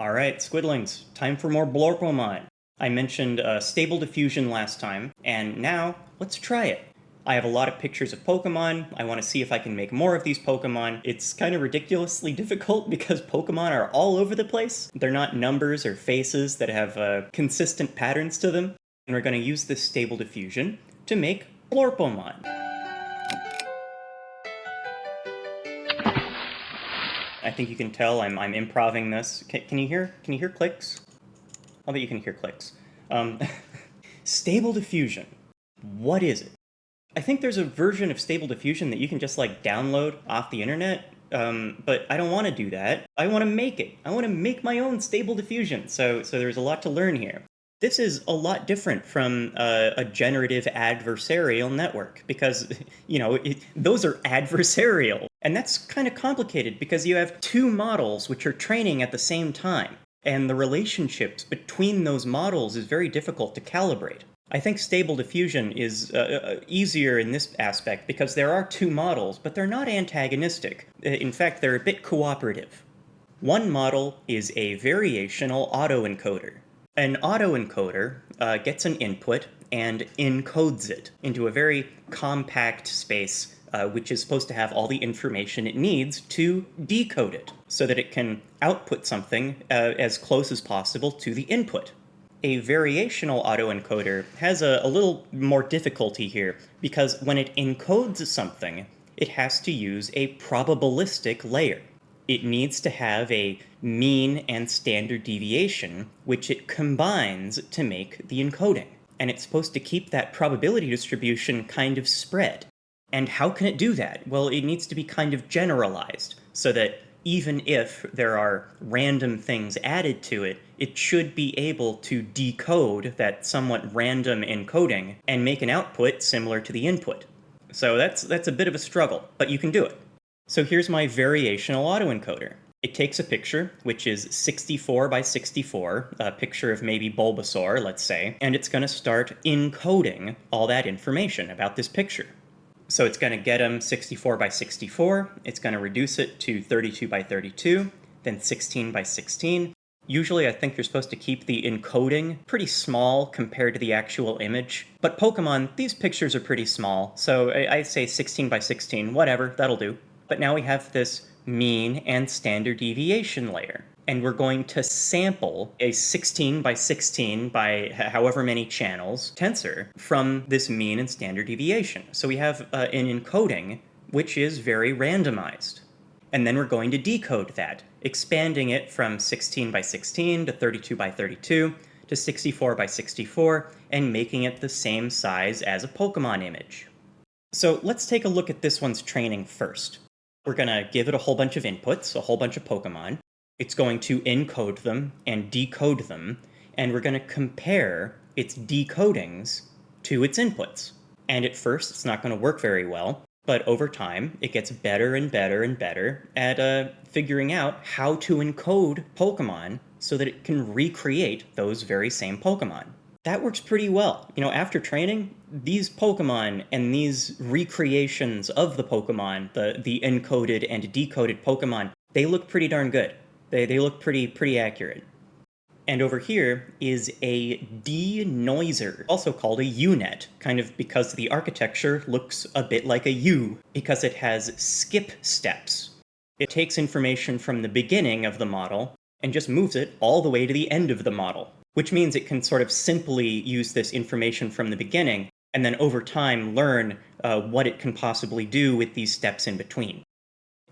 Alright, Squidlings, time for more Blorpomon. I mentioned Stable Diffusion last time, and now let's try it. I have a lot of pictures of Pokemon. I want to see if I can make more of these Pokemon. It's kind of ridiculously difficult because Pokemon are all over the place. They're not numbers or faces that have consistent patterns to them. And we're going to use this Stable Diffusion to make Blorpomon. I think you can tell I'm improvising this. Can you hear clicks? I'll bet you can hear clicks. Stable Diffusion. What is it? I think there's a version of Stable Diffusion that you can just like download off the internet, but I don't want to do that. I want to make it. I want to make my own Stable Diffusion, so there's a lot to learn here. This is a lot different from a generative adversarial network because, those are adversarial. And that's kind of complicated because you have two models which are training at the same time. And the relationships between those models is very difficult to calibrate. I think Stable Diffusion is easier in this aspect because there are two models, but they're not antagonistic. In fact, they're a bit cooperative. One model is a variational autoencoder. An autoencoder gets an input and encodes it into a very compact space which is supposed to have all the information it needs to decode it, so that it can output something as close as possible to the input. A variational autoencoder has a little more difficulty here, because when it encodes something, it has to use a probabilistic layer. It needs to have a mean and standard deviation, which it combines to make the encoding. And it's supposed to keep that probability distribution kind of spread. And how can it do that? Well, it needs to be kind of generalized, so that even if there are random things added to it, it should be able to decode that somewhat random encoding and make an output similar to the input. So that's a bit of a struggle, but you can do it. So here's my variational autoencoder. It takes a picture, which is 64 by 64, a picture of maybe Bulbasaur, let's say, and it's going to start encoding all that information about this picture. So it's going to get them 64 by 64, it's going to reduce it to 32 by 32, then 16 by 16. Usually I think you're supposed to keep the encoding pretty small compared to the actual image. But Pokemon, these pictures are pretty small, so I say 16 by 16, whatever, that'll do. But now we have this mean and standard deviation layer. And we're going to sample a 16 by 16 by however many channels tensor from this mean and standard deviation. So we have an encoding which is very randomized. And then we're going to decode that, expanding it from 16 by 16 to 32 by 32 to 64 by 64, and making it the same size as a Pokemon image. So let's take a look at this one's training first. We're going to give it a whole bunch of inputs, a whole bunch of Pokemon. It's going to encode them and decode them, and we're going to compare its decodings to its inputs. And at first, it's not going to work very well, but over time, it gets better and better and better at figuring out how to encode Pokemon so that it can recreate those very same Pokemon. That works pretty well. After training, these Pokemon and these recreations of the Pokemon, the encoded and decoded Pokemon, they look pretty darn good. They look pretty accurate. And over here is a denoiser, also called a U-net, kind of because the architecture looks a bit like a U, because it has skip steps. It takes information from the beginning of the model and just moves it all the way to the end of the model, which means it can sort of simply use this information from the beginning and then over time learn what it can possibly do with these steps in between.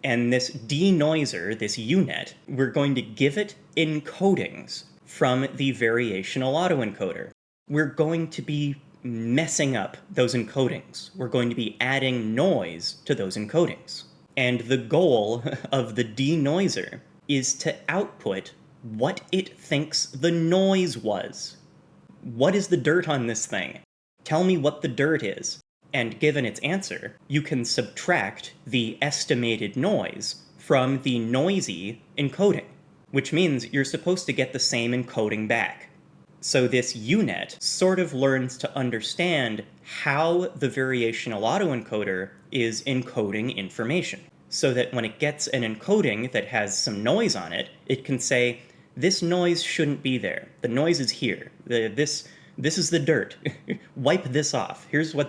And this denoiser, this U-net, we're going to give it encodings from the variational autoencoder. We're going to be messing up those encodings. We're going to be adding noise to those encodings. And the goal of the denoiser is to output what it thinks the noise was. What is the dirt on this thing? Tell me what the dirt is. And given its answer, you can subtract the estimated noise from the noisy encoding, which means you're supposed to get the same encoding back. So this U-net sort of learns to understand how the variational autoencoder is encoding information, so that when it gets an encoding that has some noise on it, it can say, this noise shouldn't be there. The noise is here. This is the dirt. Wipe this off. Here's where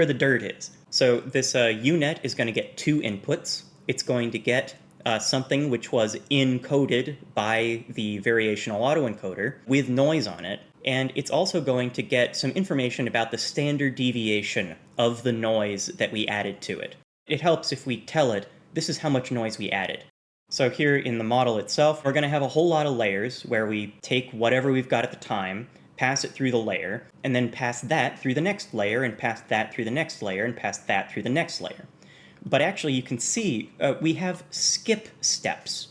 the dirt is. So this UNet is going to get two inputs. It's going to get something which was encoded by the variational autoencoder with noise on it, and it's also going to get some information about the standard deviation of the noise that we added to it. It helps if we tell it, this is how much noise we added. So here in the model itself, we're going to have a whole lot of layers where we take whatever we've got at the time, pass it through the layer, and then pass that through the next layer, and pass that through the next layer, and pass that through the next layer. But actually, you can see we have skip steps.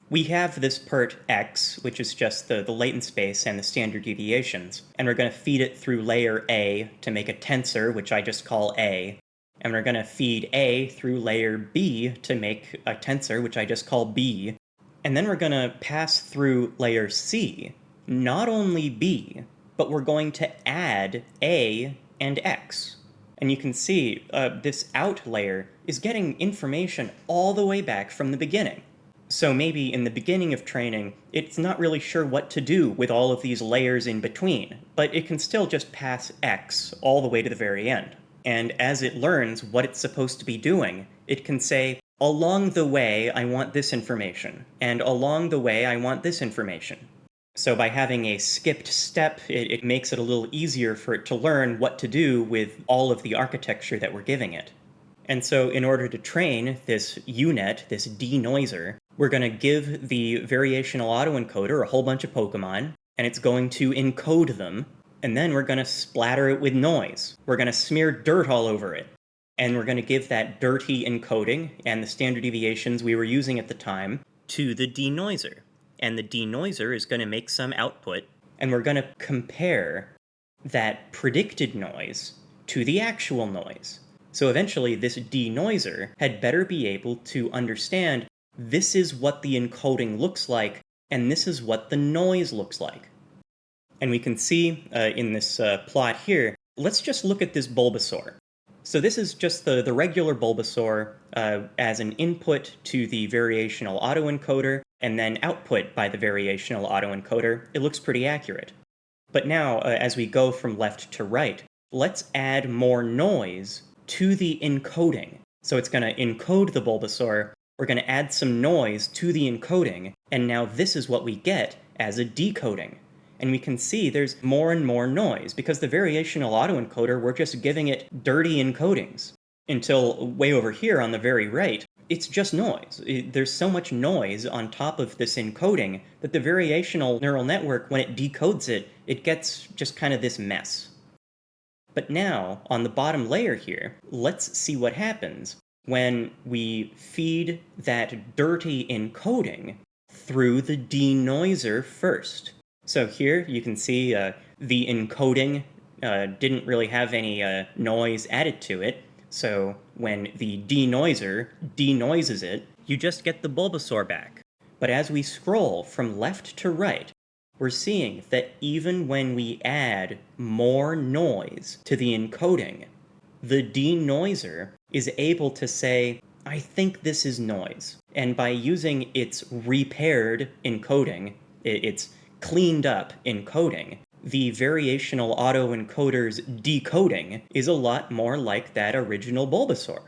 We have this pert x, which is just the latent space and the standard deviations, and we're going to feed it through layer A to make a tensor, which I just call A, and we're going to feed A through layer B to make a tensor, which I just call B, and then we're going to pass through layer C, not only B, but we're going to add A and X. And you can see this out layer is getting information all the way back from the beginning. So maybe in the beginning of training, it's not really sure what to do with all of these layers in between, but it can still just pass X all the way to the very end. And as it learns what it's supposed to be doing, it can say, along the way, I want this information, and along the way, I want this information. So by having a skipped step, it makes it a little easier for it to learn what to do with all of the architecture that we're giving it. And so in order to train this UNet, this denoiser, we're going to give the variational autoencoder a whole bunch of Pokemon, and it's going to encode them, and then we're going to splatter it with noise. We're going to smear dirt all over it. And we're going to give that dirty encoding and the standard deviations we were using at the time to the denoiser. And the denoiser is going to make some output, and we're going to compare that predicted noise to the actual noise. So eventually, this denoiser had better be able to understand this is what the encoding looks like, and this is what the noise looks like. And we can see in this plot here, let's just look at this Bulbasaur. So this is just the regular Bulbasaur as an input to the variational autoencoder, and then output by the variational autoencoder. It looks pretty accurate. But now, as we go from left to right, let's add more noise to the encoding. So it's going to encode the Bulbasaur, we're going to add some noise to the encoding, and now this is what we get as a decoding. And we can see there's more and more noise, because the variational autoencoder, we're just giving it dirty encodings. Until way over here on the very right, it's just noise. There's so much noise on top of this encoding that the variational neural network, when it decodes it, it gets just kind of this mess. But now, on the bottom layer here, let's see what happens when we feed that dirty encoding through the denoiser first. So here you can see the encoding didn't really have any noise added to it. So when the denoiser denoises it, you just get the Bulbasaur back. But as we scroll from left to right, we're seeing that even when we add more noise to the encoding, the denoiser is able to say, I think this is noise. And by using its repaired encoding, its cleaned up encoding, the variational autoencoder's decoding is a lot more like that original Bulbasaur.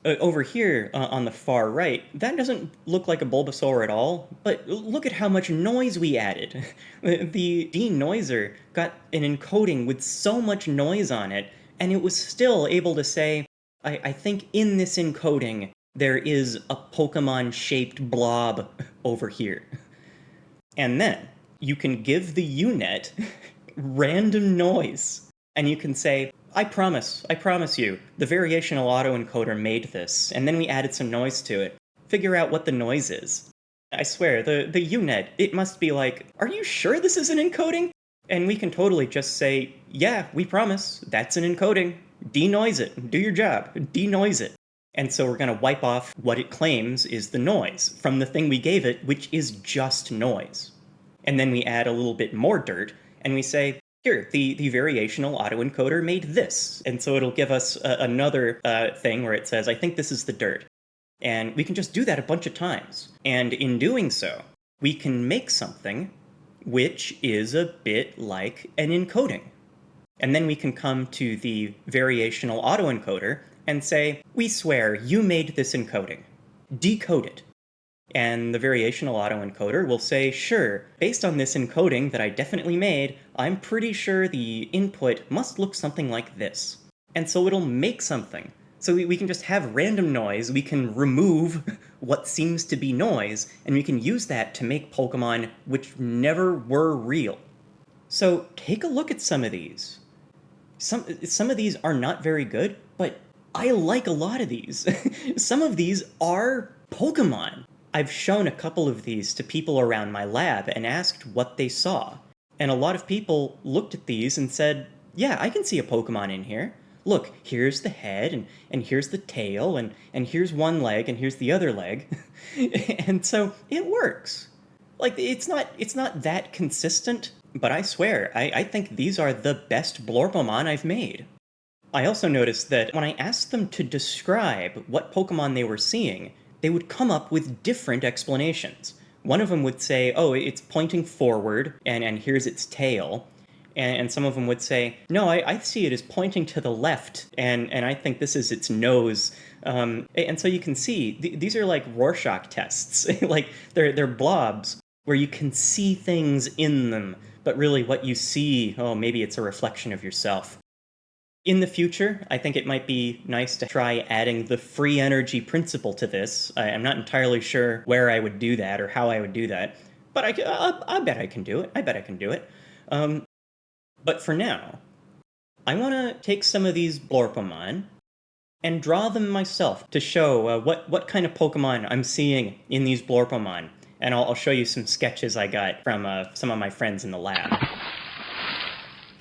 Over here, on the far right, that doesn't look like a Bulbasaur at all, but look at how much noise we added. The denoiser got an encoding with so much noise on it, and it was still able to say, I think in this encoding, there is a Pokemon-shaped blob over here. And then, you can give the UNet random noise, and you can say, I promise you, the variational autoencoder made this, and then we added some noise to it. Figure out what the noise is. I swear, the UNet, it must be like, are you sure this is an encoding? And we can totally just say, yeah, we promise, that's an encoding. Denoise it, do your job, denoise it. And so we're going to wipe off what it claims is the noise from the thing we gave it, which is just noise. And then we add a little bit more dirt, and we say, here, the variational autoencoder made this. And so it'll give us another thing where it says, I think this is the dirt. And we can just do that a bunch of times. And in doing so, we can make something which is a bit like an encoding. And then we can come to the variational autoencoder and say, we swear you made this encoding. Decode it. And the variational autoencoder will say, sure, based on this encoding that I definitely made, I'm pretty sure the input must look something like this. And so it'll make something. So we can just have random noise, we can remove what seems to be noise, and we can use that to make Pokemon which never were real. So take a look at some of these. Some of these are not very good, but I like a lot of these. Some of these are Pokemon. I've shown a couple of these to people around my lab and asked what they saw. And a lot of people looked at these and said, yeah, I can see a Pokemon in here. Look, here's the head, and here's the tail, and here's one leg, and here's the other leg. And so it works. Like, it's not that consistent, but I swear, I think these are the best Blorpomon I've made. I also noticed that when I asked them to describe what Pokemon they were seeing, they would come up with different explanations. One of them would say, oh, it's pointing forward, and here's its tail. And some of them would say, no, I see it as pointing to the left, and I think this is its nose. And so you can see, these are like Rorschach tests. Like, they're blobs where you can see things in them, but really what you see, oh, maybe it's a reflection of yourself. In the future, I think it might be nice to try adding the free energy principle to this. I'm not entirely sure where I would do that or how I would do that, but I bet I can do it. I bet I can do it. But for now, I want to take some of these Blorpomon and draw them myself to show what kind of Pokemon I'm seeing in these Blorpomon. And I'll show you some sketches I got from some of my friends in the lab.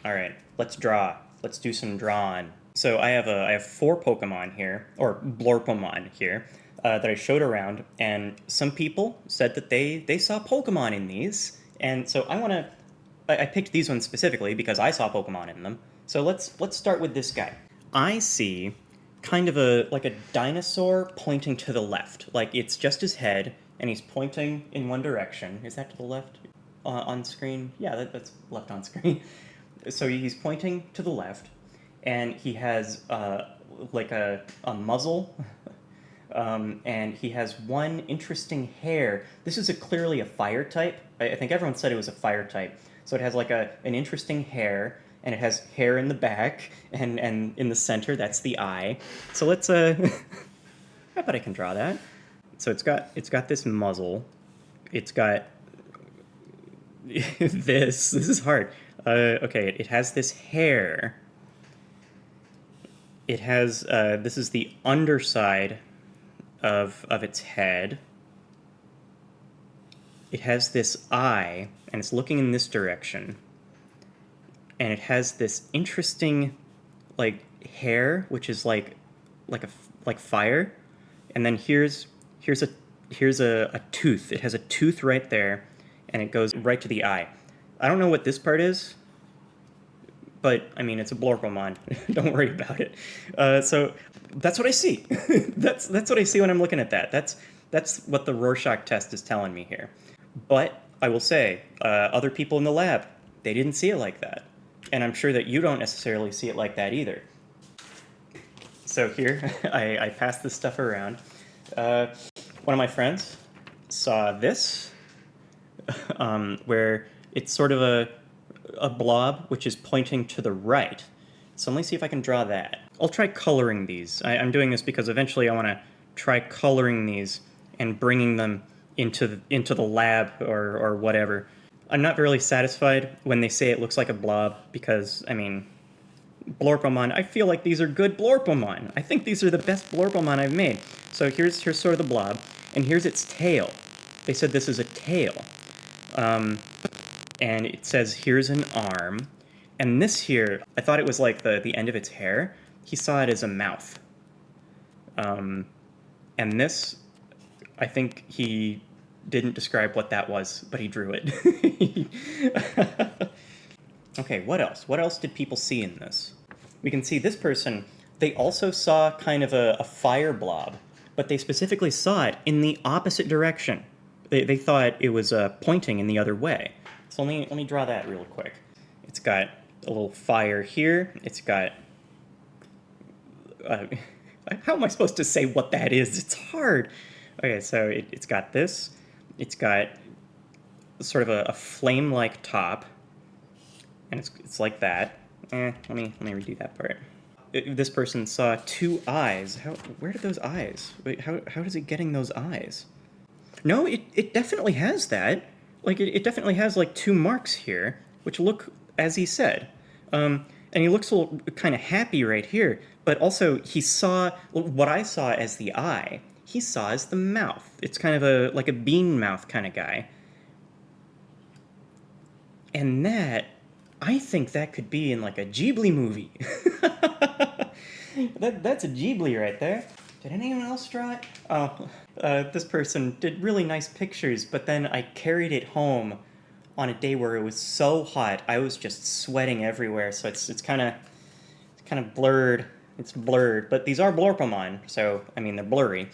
All right, let's draw. Let's do some drawing. So I have 4 Pokemon here, or Blorpomon here, that I showed around, and some people said that they saw Pokemon in these, and so I picked these ones specifically because I saw Pokemon in them. So let's start with this guy. I see kind of like a dinosaur pointing to the left, like it's just his head, and he's pointing in one direction. Is that to the left on screen? Yeah, that's left on screen. So he's pointing to the left, and he has like a muzzle, and he has one interesting hair. This is clearly a fire type. I think everyone said it was a fire type. So it has like an interesting hair, and it has hair in the back, and in the center, that's the eye. So let's, I bet I can draw that. So it's got this muzzle. It's got this is hard. Okay, it has this hair. It has, this is the underside of its head. It has this eye, and it's looking in this direction. And it has this interesting, like, hair, which is like fire. And then here's a tooth. It has a tooth right there, and it goes right to the eye. I don't know what this part is, but, I mean, it's a Blorpomon. Don't worry about it. So that's what I see. That's what I see when I'm looking at that. That's what the Rorschach test is telling me here. But I will say, other people in the lab, they didn't see it like that. And I'm sure that you don't necessarily see it like that either. So here, I passed this stuff around. One of my friends saw this, where it's sort of a blob which is pointing to the right. So let me see if I can draw that. I'll try coloring these. I'm doing this because eventually I want to try coloring these and bringing them into the lab or whatever. I'm not really satisfied when they say it looks like a blob because, I mean, Blorpomon, I feel like these are good Blorpomon. I think these are the best Blorpomon I've made. So here's sort of the blob, and here's its tail. They said this is a tail. And it says here's an arm. And this here, I thought it was like the end of its hair. He saw it as a mouth. And this, I think he didn't describe what that was, but he drew it. Okay, what else? What else did people see in this? We can see this person, they also saw kind of a fire blob, but they specifically saw it in the opposite direction. They thought it was pointing in the other way. So let me draw that real quick. It's got a little fire here. It's got... how am I supposed to say what that is? It's hard. Okay, so it's got this. It's got sort of a flame-like top, and it's like that. Let me redo that part. This person saw two eyes. Where did those eyes? Wait, how is it getting those eyes? No, it definitely has that. Like, it definitely has, like, two marks here, which look, as he said. And he looks a little kind of happy right here, but also he saw what I saw as the eye. He saw as the mouth. It's kind of like a bean mouth kind of guy. And that, I think that could be in, like, a Ghibli movie. That's a Ghibli right there. Did anyone else draw it? Oh, this person did really nice pictures, but then I carried it home on a day where it was so hot, I was just sweating everywhere, so it's kind of blurred. It's blurred, but these are Blorpomon, so, I mean, they're blurry.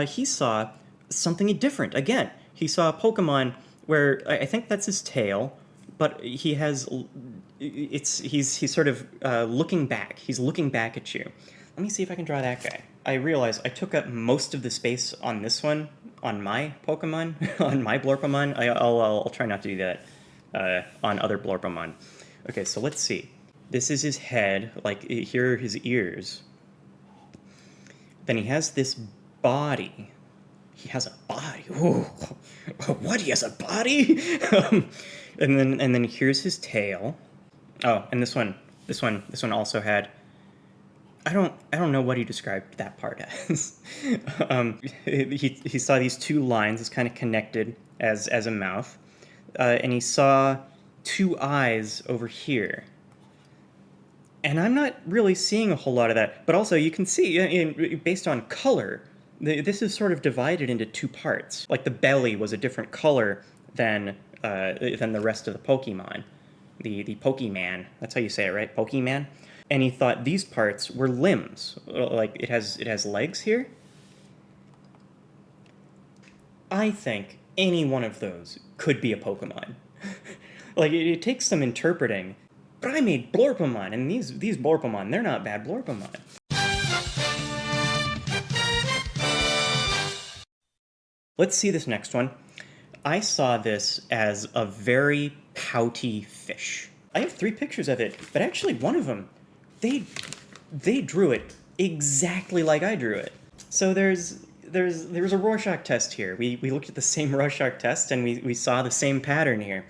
He saw something different. Again, he saw a Pokemon where I think that's his tail, but he has... He's sort of looking back. He's looking back at you. Let me see if I can draw that guy. I realize I took up most of the space on this one, on my Pokemon, on my Blorpomon. I'll try not to do that on other Blorpomon. Okay, so let's see. This is his head. Like, here are his ears. Then he has this body. He has a body. Ooh. What? He has a body? and then here's his tail. Oh, and this one also had... I don't know what he described that part as. He saw these two lines as kind of connected as a mouth, and he saw two eyes over here. And I'm not really seeing a whole lot of that, but also you can see, based on color, this is sort of divided into two parts. Like the belly was a different color than the rest of the Pokemon. The Pokemon, that's how you say it, right? Pokemon? And he thought these parts were limbs. Like, it has legs here. I think any one of those could be a Pokemon. Like, it takes some interpreting. But I made Blorpomon, and these Blorpomon, they're not bad Blorpomon. Let's see this next one. I saw this as a very pouty fish. I have 3 pictures of it, but actually one of them, they drew it exactly like I drew it. So there's a Rorschach test here. We looked at the same Rorschach test and we saw the same pattern here.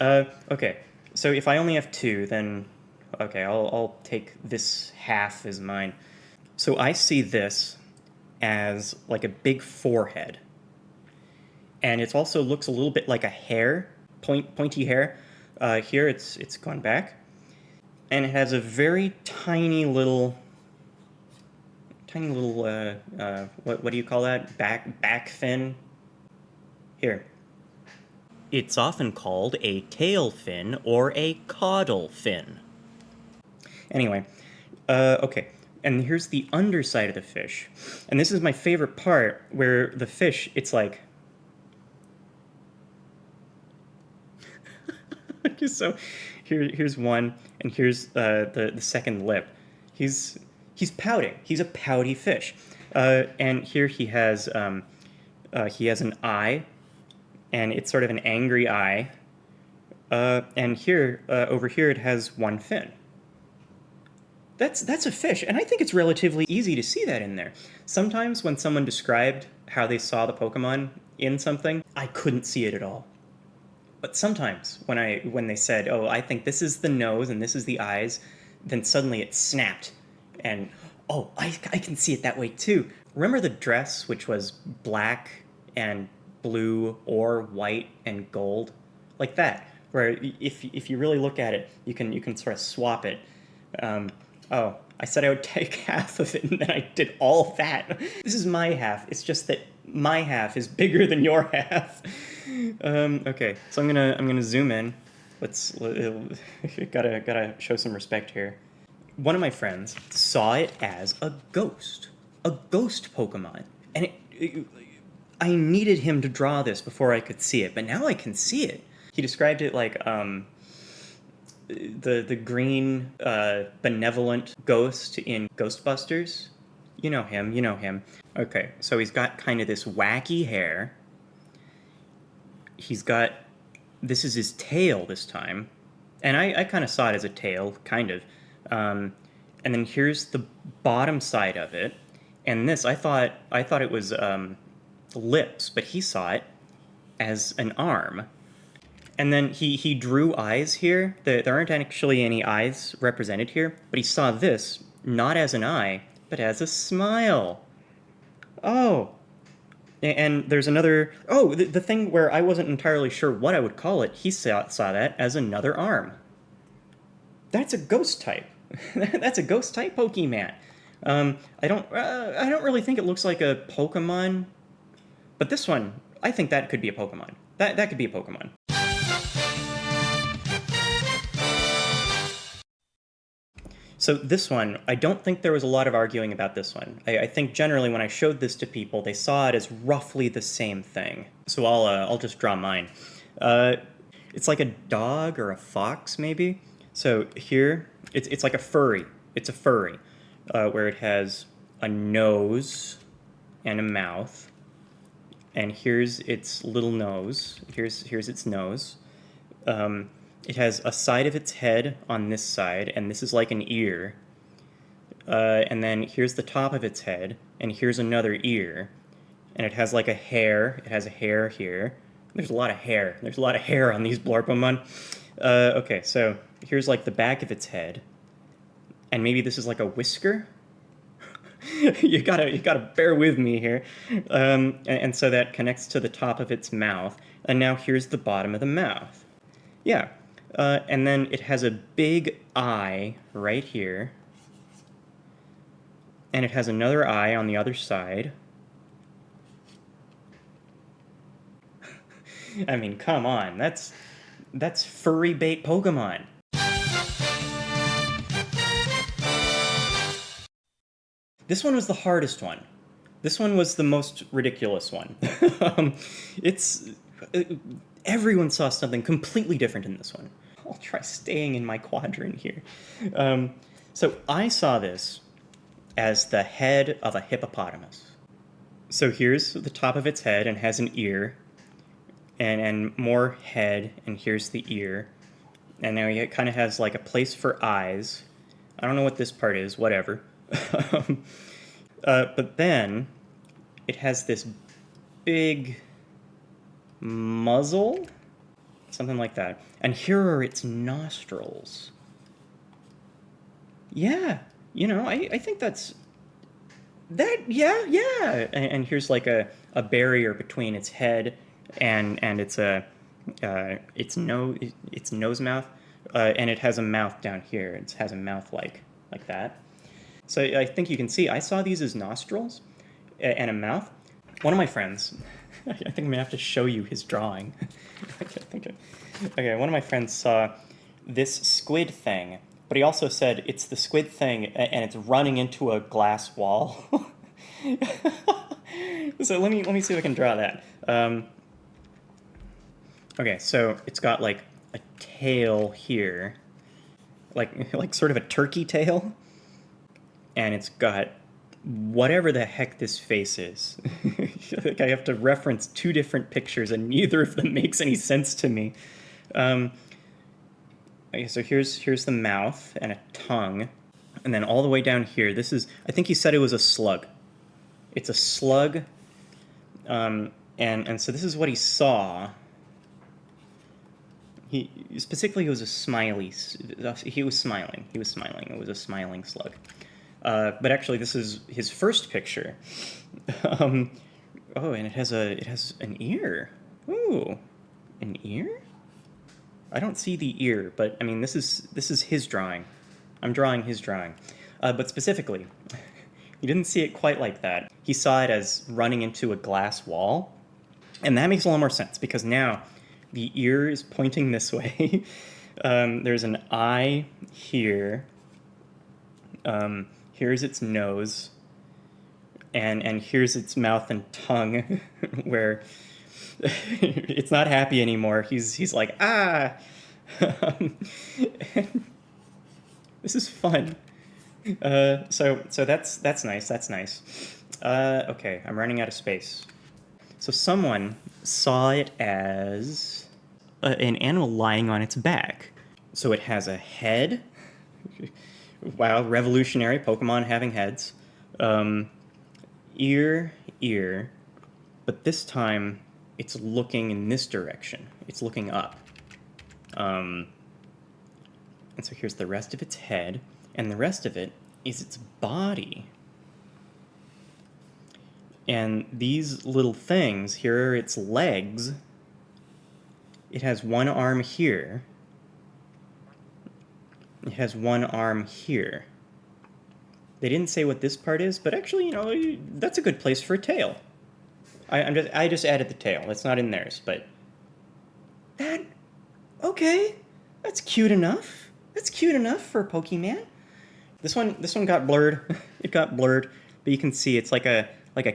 Okay, so if I only have 2, then okay, I'll take this half as mine. So I see this as like a big forehead. And it also looks a little bit like a hair, pointy hair. Here it's gone back. And it has a very tiny little, what do you call that? Back fin? Here. It's often called a tail fin or a caudal fin. Anyway, okay. And here's the underside of the fish. And this is my favorite part, where the fish, it's like... So here's one, and here's the second lip. He's pouting. He's a pouty fish. And here he has an eye, and it's sort of an angry eye. And here, over here, it has one fin. That's a fish, and I think it's relatively easy to see that in there. Sometimes when someone described how they saw the Pokemon in something, I couldn't see it at all. But sometimes when they said, oh, I think this is the nose and this is the eyes, then suddenly it snapped. And, oh, I can see it that way too. Remember the dress, which was black and blue or white and gold? Like that, where if you really look at it, you can sort of swap it. Oh, I said I would take half of it, and then I did all that. This is my half. It's just that my half is bigger than your half. Okay, so I'm gonna zoom in. Gotta show some respect here. One of my friends saw it as a ghost Pokemon, and I needed him to draw this before I could see it, but now I can see it. He described it like the green benevolent ghost in Ghostbusters. You know him, you know him. Okay, so he's got kind of this wacky hair. He's got, this is his tail this time. And I kind of saw it as a tail, kind of. And then here's the bottom side of it. And this, I thought it was lips, but he saw it as an arm. And then he drew eyes here. There aren't actually any eyes represented here, but he saw this not as an eye, but as a smile. Oh. And there's another... Oh, the thing where I wasn't entirely sure what I would call it, he saw that as another arm. That's a ghost type. That's a ghost type Pokemon. I don't really think it looks like a Pokemon, but this one, I think that could be a Pokemon. That could be a Pokemon. So this one, I don't think there was a lot of arguing about this one. I think generally when I showed this to people, they saw it as roughly the same thing. So I'll just draw mine. It's like a dog or a fox, maybe. So here, it's like a furry. It's a furry, where it has a nose and a mouth. And here's its little nose. Here's its nose. It has a side of its head on this side, and this is like an ear. And then here's the top of its head, and here's another ear. And it has like a hair. It has a hair here. There's a lot of hair. There's a lot of hair on these Blorpomon. Okay, so here's like the back of its head. And maybe this is like a whisker? you gotta bear with me here. And so that connects to the top of its mouth. And now here's the bottom of the mouth. Yeah. And then it has a big eye right here. And it has another eye on the other side. I mean, come on. That's furry bait Pokemon. This one was the hardest one. This one was the most ridiculous one. Everyone saw something completely different in this one. I'll try staying in my quadrant here. So I saw this as the head of a hippopotamus. So here's the top of its head and has an ear, and more head, and here's the ear. And now it kind of has like a place for eyes. I don't know what this part is, whatever. But then it has this big muzzle, something like that. And here are its nostrils. Yeah, you know, I think that's... Yeah. And here's like a barrier between its head and its nose mouth. And it has a mouth down here. It has a mouth like that. So I think you can see, I saw these as nostrils and a mouth. One of my friends, I think I'm going to have to show you his drawing. Okay, one of my friends saw this squid thing, but he also said it's the squid thing and it's running into a glass wall. So let me see if I can draw that. Okay, so it's got like a tail here, like sort of a turkey tail. And it's got whatever the heck this face is. Like I have to reference two different pictures, and neither of them makes any sense to me. Okay, so here's the mouth and a tongue, and then all the way down here, this is, I think he said it was a slug. It's a slug, and so this is what he saw. He specifically, it was a smiley. He was smiling. It was a smiling slug. But actually, this is his first picture. Oh, and it has an ear. Ooh, an ear? I don't see the ear, but I mean, this is his drawing. I'm drawing his drawing. But specifically, he didn't see it quite like that. He saw it as running into a glass wall, and that makes a lot more sense because now the ear is pointing this way. There's an eye here. Here's its nose, and here's its mouth and tongue, where it's not happy anymore. He's like, ah! This is fun. So that's nice, that's nice. Okay, I'm running out of space. So someone saw it as an animal lying on its back. So it has a head. Wow, revolutionary, Pokemon having heads. Ear, but this time it's looking in this direction. It's looking up. And so here's the rest of its head, and the rest of it is its body. And these little things, here are its legs. It has one arm here. It has one arm here. They didn't say what this part is, but actually, you know, that's a good place for a tail. I just added the tail. That's not in theirs, but okay, that's cute enough. That's cute enough for a Pokemon. This one got blurred. It got blurred, but you can see it's like a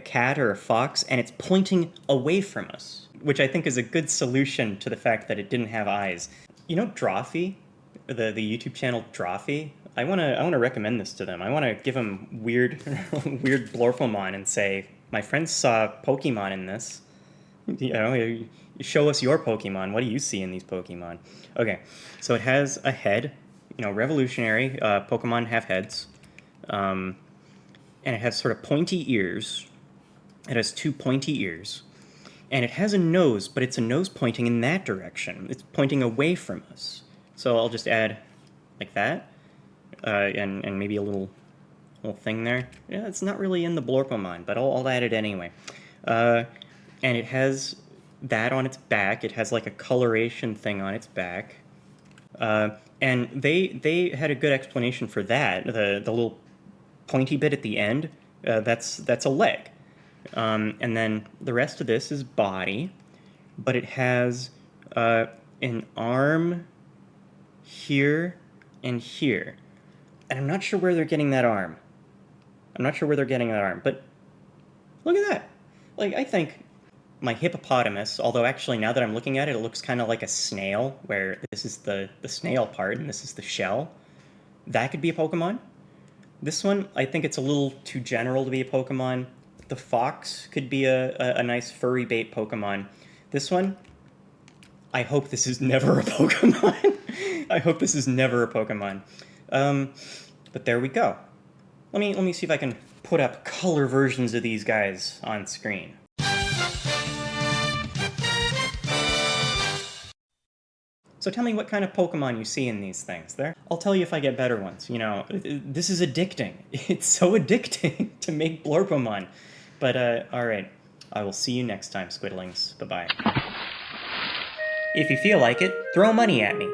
cat or a fox, and it's pointing away from us, which I think is a good solution to the fact that it didn't have eyes. You know, Drawfee, the YouTube channel Drawfee. I wanna recommend this to them. I wanna give them weird Blorpomon and say, my friends saw Pokemon in this. You know, you show us your Pokemon. What do you see in these Pokemon? Okay, so it has a head. You know, revolutionary. Pokemon have heads. And it has sort of pointy ears. It has two pointy ears. And it has a nose, but it's a nose pointing in that direction. It's pointing away from us. So I'll just add like that. And maybe a little thing there. Yeah, it's not really in the Blorpomon, but I'll add it anyway. And it has that on its back. It has like a coloration thing on its back. And they had a good explanation for that. The little pointy bit at the end, that's a leg. And then the rest of this is body, but it has an arm here and here. And I'm not sure where they're getting that arm. But look at that. Like, I think my hippopotamus, although actually now that I'm looking at it, it looks kind of like a snail, where this is the snail part and this is the shell. That could be a Pokemon. This one, I think it's a little too general to be a Pokemon. The fox could be a nice furry bait Pokemon. This one, I hope this is never a Pokemon. I hope this is never a Pokemon. But there we go. Let me see if I can put up color versions of these guys on screen. So tell me what kind of Pokemon you see in these things there. I'll tell you if I get better ones. You know, this is addicting. It's so addicting to make Blorpomon. But, alright. I will see you next time, Squidlings. Bye-bye. If you feel like it, throw money at me.